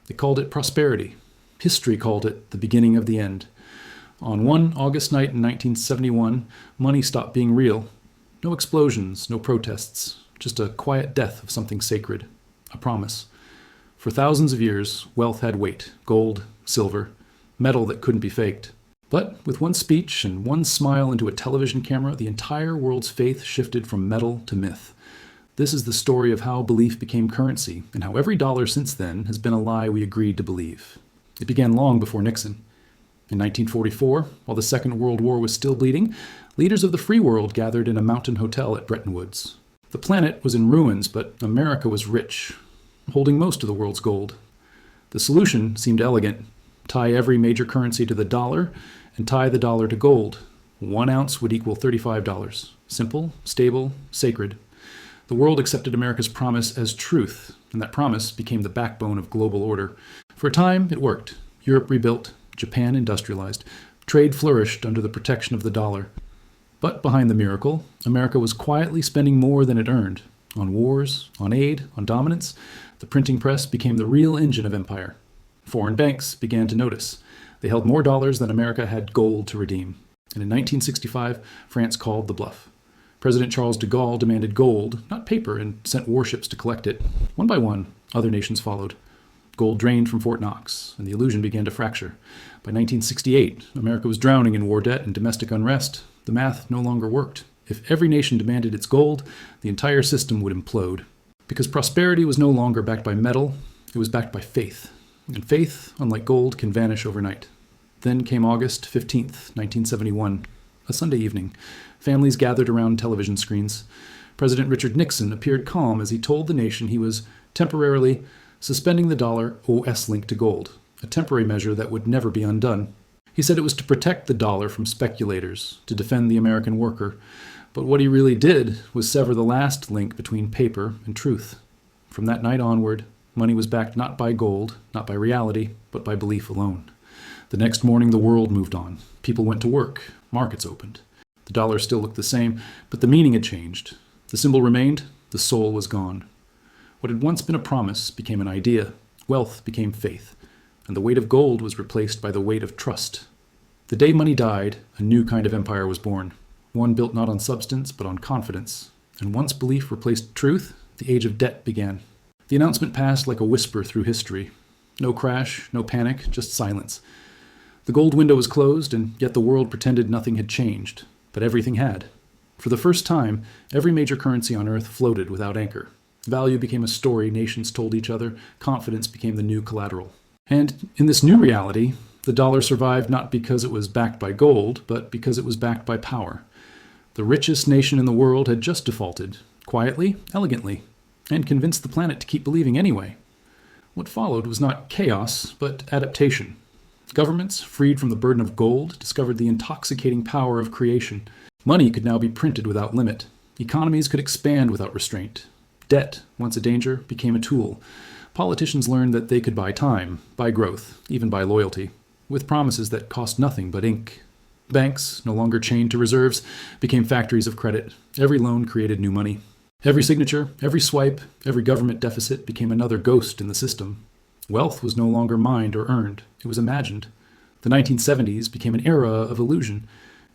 They called it prosperity. History called it the beginning of the end. On one August night in 1971, money stopped being real. No explosions, no protests, just a quiet death of something sacred, a promise. For thousands of years, wealth had weight, gold, silver, metal that couldn't be faked. But with one speech and one smile into a television camera, the entire world's faith shifted from metal to myth. This is the story of how belief became currency, and how every dollar since then has been a lie we agreed to believe. It began long before Nixon. In 1944, while the Second World War was still bleeding, leaders of the free world gathered in a mountain hotel at Bretton Woods. The planet was in ruins, but America was rich, holding most of the world's gold. The solution seemed elegant. Tie every major currency to the dollar, and tie the dollar to gold. 1 ounce would equal $35. Simple, stable, sacred. The world accepted America's promise as truth, and that promise became the backbone of global order. For a time, it worked. Europe rebuilt, Japan industrialized, trade flourished under the protection of the dollar. But behind the miracle, America was quietly spending more than it earned. On wars, on aid, on dominance, the printing press became the real engine of empire. Foreign banks began to notice. They held more dollars than America had gold to redeem. And in 1965, France called the bluff. President Charles de Gaulle demanded gold, not paper, and sent warships to collect it. One by one, other nations followed. Gold drained from Fort Knox, and the illusion began to fracture. By 1968, America was drowning in war debt and domestic unrest. The math no longer worked. If every nation demanded its gold, the entire system would implode. Because prosperity was no longer backed by metal, it was backed by faith. And faith, unlike gold, can vanish overnight. Then came August 15th, 1971, a Sunday evening. Families gathered around television screens. President Richard Nixon appeared calm as he told the nation he was temporarily suspending the dollar OS link to gold, a temporary measure that would never be undone. He said it was to protect the dollar from speculators, to defend the American worker. But what he really did was sever the last link between paper and truth. From that night onward, money was backed not by gold, not by reality, but by belief alone. The next morning, the world moved on. People went to work. Markets opened. The dollar still looked the same, but the meaning had changed. The symbol remained. The soul was gone. What had once been a promise became an idea. Wealth became faith. And the weight of gold was replaced by the weight of trust. The day money died, a new kind of empire was born. One built not on substance, but on confidence. And once belief replaced truth, the age of debt began. The announcement passed like a whisper through history. No crash, no panic, just silence. The gold window was closed, and yet the world pretended nothing had changed. But everything had. For the first time, every major currency on earth floated without anchor. Value became a story nations told each other. Confidence became the new collateral. And in this new reality, the dollar survived not because it was backed by gold, but because it was backed by power. The richest nation in the world had just defaulted, quietly, elegantly, and convinced the planet to keep believing anyway. What followed was not chaos, but adaptation. Governments, freed from the burden of gold, discovered the intoxicating power of creation. Money could now be printed without limit. Economies could expand without restraint. Debt, once a danger, became a tool. Politicians learned that they could buy time, buy growth, even buy loyalty, with promises that cost nothing but ink. Banks, no longer chained to reserves, became factories of credit. Every loan created new money. Every signature, every swipe, every government deficit became another ghost in the system. Wealth was no longer mined or earned. It was imagined. The 1970s became an era of illusion.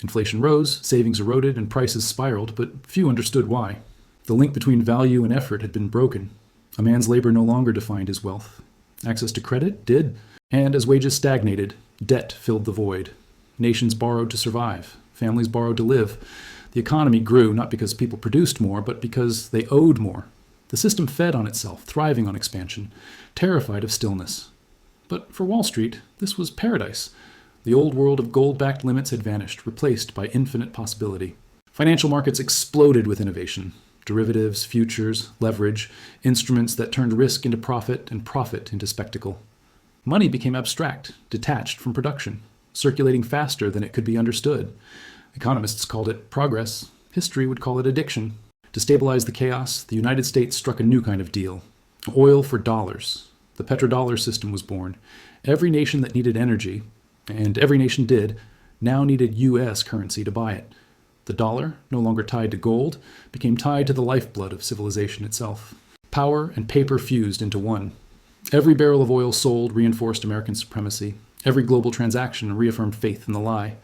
Inflation rose, savings eroded, and prices spiraled, but few understood why. The link between value and effort had been broken. A man's labor no longer defined his wealth. Access to credit did. And as wages stagnated, debt filled the void. Nations borrowed to survive. Families borrowed to live. The economy grew not because people produced more, but because they owed more. The system fed on itself, thriving on expansion, terrified of stillness. But for Wall Street, this was paradise. The old world of gold-backed limits had vanished, replaced by infinite possibility. Financial markets exploded with innovation. Derivatives, futures, leverage, instruments that turned risk into profit and profit into spectacle. Money became abstract, detached from production, circulating faster than it could be understood. Economists called it progress. History would call it addiction. To stabilize the chaos, the United States struck a new kind of deal. Oil for dollars. The petrodollar system was born. Every nation that needed energy, and every nation did, now needed U.S. currency to buy it. The dollar, no longer tied to gold, became tied to the lifeblood of civilization itself. Power and paper fused into one. Every barrel of oil sold reinforced American supremacy. Every global transaction reaffirmed faith in the lie.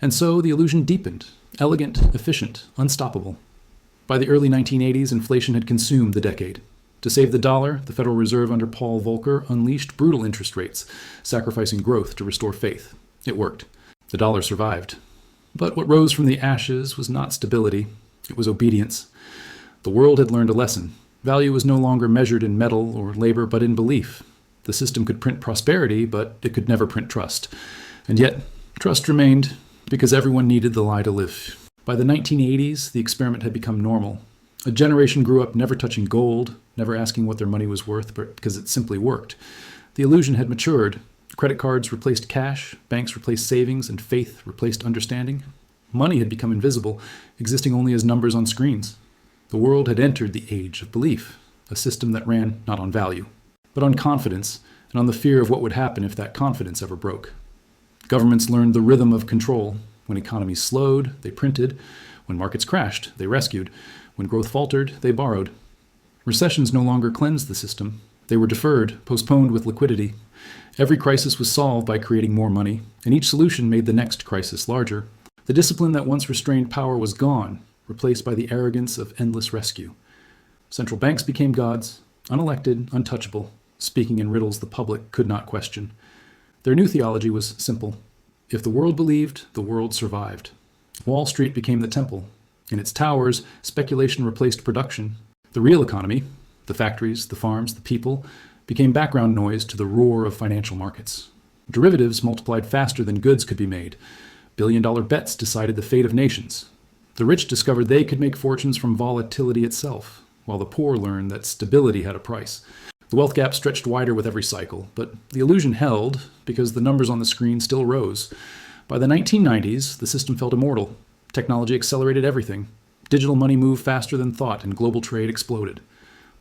And so the illusion deepened, elegant, efficient, unstoppable. By the early 1980s, inflation had consumed the decade. To save the dollar, the Federal Reserve under Paul Volcker unleashed brutal interest rates, sacrificing growth to restore faith. It worked. The dollar survived. But what rose from the ashes was not stability. It was obedience. The world had learned a lesson. Value was no longer measured in metal or labor, but in belief. The system could print prosperity, but it could never print trust. And yet, trust remained because everyone needed the lie to live. By the 1980s, the experiment had become normal. A generation grew up never touching gold, never asking what their money was worth, but because it simply worked. The illusion had matured. Credit cards replaced cash, banks replaced savings, and faith replaced understanding. Money had become invisible, existing only as numbers on screens. The world had entered the age of belief, a system that ran not on value, but on confidence and on the fear of what would happen if that confidence ever broke. Governments learned the rhythm of control. When economies slowed, they printed. When markets crashed, they rescued. When growth faltered, they borrowed. Recessions no longer cleansed the system. They were deferred, postponed with liquidity. Every crisis was solved by creating more money, and each solution made the next crisis larger. The discipline that once restrained power was gone, replaced by the arrogance of endless rescue. Central banks became gods, unelected, untouchable, speaking in riddles the public could not question. Their new theology was simple. If the world believed, the world survived. Wall Street became the temple. In its towers, speculation replaced production. The real economy, the factories, the farms, the people, became background noise to the roar of financial markets. Derivatives multiplied faster than goods could be made. Billion-dollar bets decided the fate of nations. The rich discovered they could make fortunes from volatility itself, while the poor learned that stability had a price. The wealth gap stretched wider with every cycle, but the illusion held because the numbers on the screen still rose. By the 1990s, the system felt immortal. Technology accelerated everything. Digital money moved faster than thought, and global trade exploded.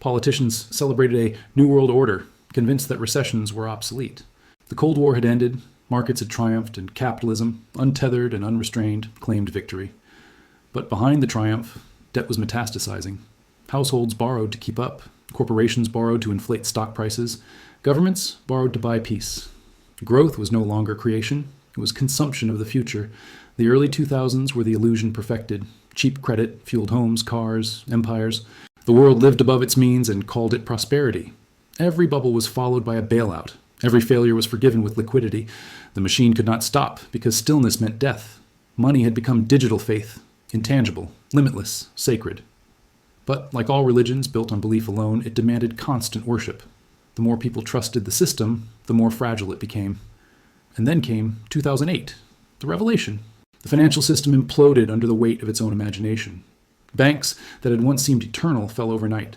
Politicians celebrated a new world order, convinced that recessions were obsolete. The Cold War had ended, markets had triumphed, and capitalism, untethered and unrestrained, claimed victory. But behind the triumph, debt was metastasizing. Households borrowed to keep up. Corporations borrowed to inflate stock prices. Governments borrowed to buy peace. Growth was no longer creation. It was consumption of the future. The early 2000s were the illusion perfected. Cheap credit fueled homes, cars, empires. The world lived above its means and called it prosperity. Every bubble was followed by a bailout. Every failure was forgiven with liquidity. The machine could not stop because stillness meant death. Money had become digital faith, intangible, limitless, sacred. But like all religions built on belief alone, it demanded constant worship. The more people trusted the system, the more fragile it became. And then came 2008, the revelation. The financial system imploded under the weight of its own imagination. Banks that had once seemed eternal fell overnight.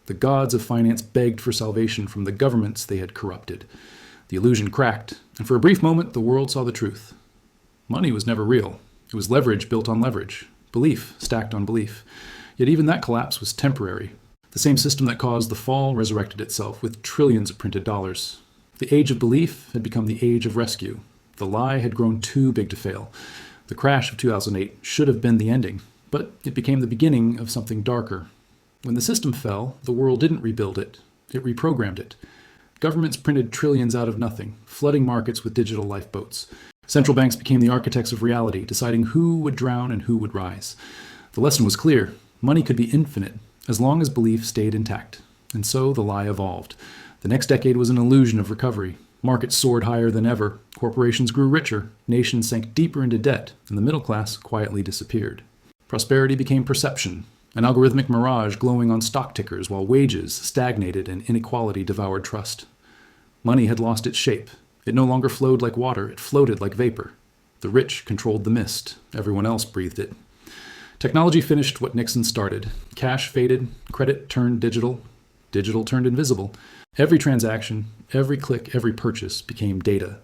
The gods of finance begged for salvation from the governments they had corrupted. The illusion cracked, and for a brief moment the world saw the truth. Money was never real. It was leverage built on leverage, belief stacked on belief. Yet even that collapse was temporary. The same system that caused the fall resurrected itself with trillions of printed dollars. The age of belief had become the age of rescue. The lie had grown too big to fail. The crash of 2008 should have been the ending, but it became the beginning of something darker. When the system fell, the world didn't rebuild it. It reprogrammed it. Governments printed trillions out of nothing, flooding markets with digital lifeboats. Central banks became the architects of reality, deciding who would drown and who would rise. The lesson was clear. Money could be infinite, as long as belief stayed intact. And so the lie evolved. The next decade was an illusion of recovery. Markets soared higher than ever. Corporations grew richer. Nations sank deeper into debt, and the middle class quietly disappeared. Prosperity became perception, an algorithmic mirage glowing on stock tickers while wages stagnated and inequality devoured trust. Money had lost its shape. It no longer flowed like water. It floated like vapor. The rich controlled the mist. Everyone else breathed it. Technology finished what Nixon started. Cash faded, credit turned digital, digital turned invisible. Every transaction, every click, every purchase became data,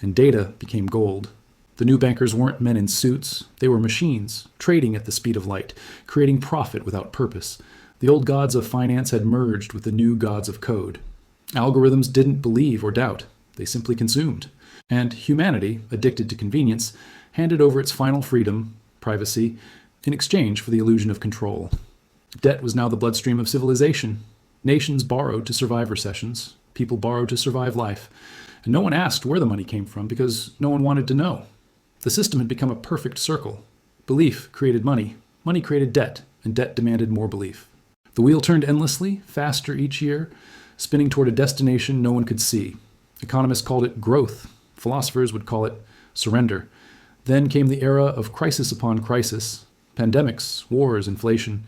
and data became gold. The new bankers weren't men in suits. They were machines, trading at the speed of light, creating profit without purpose. The old gods of finance had merged with the new gods of code. Algorithms didn't believe or doubt. They simply consumed. And humanity, addicted to convenience, handed over its final freedom, privacy, in exchange for the illusion of control. Debt was now the bloodstream of civilization. Nations borrowed to survive recessions. People borrowed to survive life. And no one asked where the money came from because no one wanted to know. The system had become a perfect circle. Belief created money. Money created debt, and debt demanded more belief. The wheel turned endlessly, faster each year, spinning toward a destination no one could see. Economists called it growth. Philosophers would call it surrender. Then came the era of crisis upon crisis. Pandemics, wars, inflation.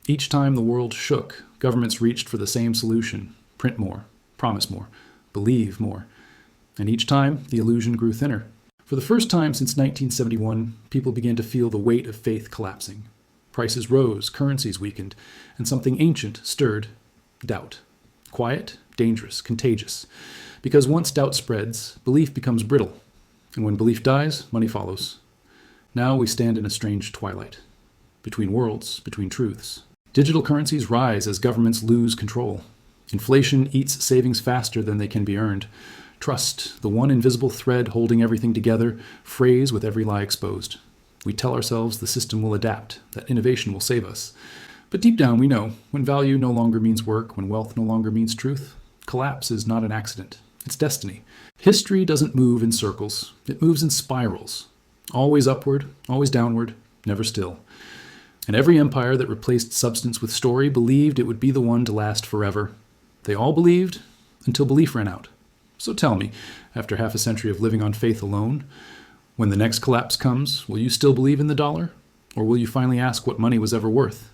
Each time the world shook, governments reached for the same solution. Print more, promise more, believe more. And each time, the illusion grew thinner. For the first time since 1971, people began to feel the weight of faith collapsing. Prices rose, currencies weakened, and something ancient stirred: doubt. Quiet, dangerous, contagious. Because once doubt spreads, belief becomes brittle. And when belief dies, money follows. Now we stand in a strange twilight. Between worlds, between truths. Digital currencies rise as governments lose control. Inflation eats savings faster than they can be earned. Trust, the one invisible thread holding everything together, frays with every lie exposed. We tell ourselves the system will adapt, that innovation will save us. But deep down we know, when value no longer means work, when wealth no longer means truth, collapse is not an accident. It's destiny. History doesn't move in circles. It moves in spirals. Always upward, always downward, never still. And every empire that replaced substance with story believed it would be the one to last forever. They all believed until belief ran out. So tell me, after half a century of living on faith alone, when the next collapse comes, will you still believe in the dollar? Or will you finally ask what money was ever worth?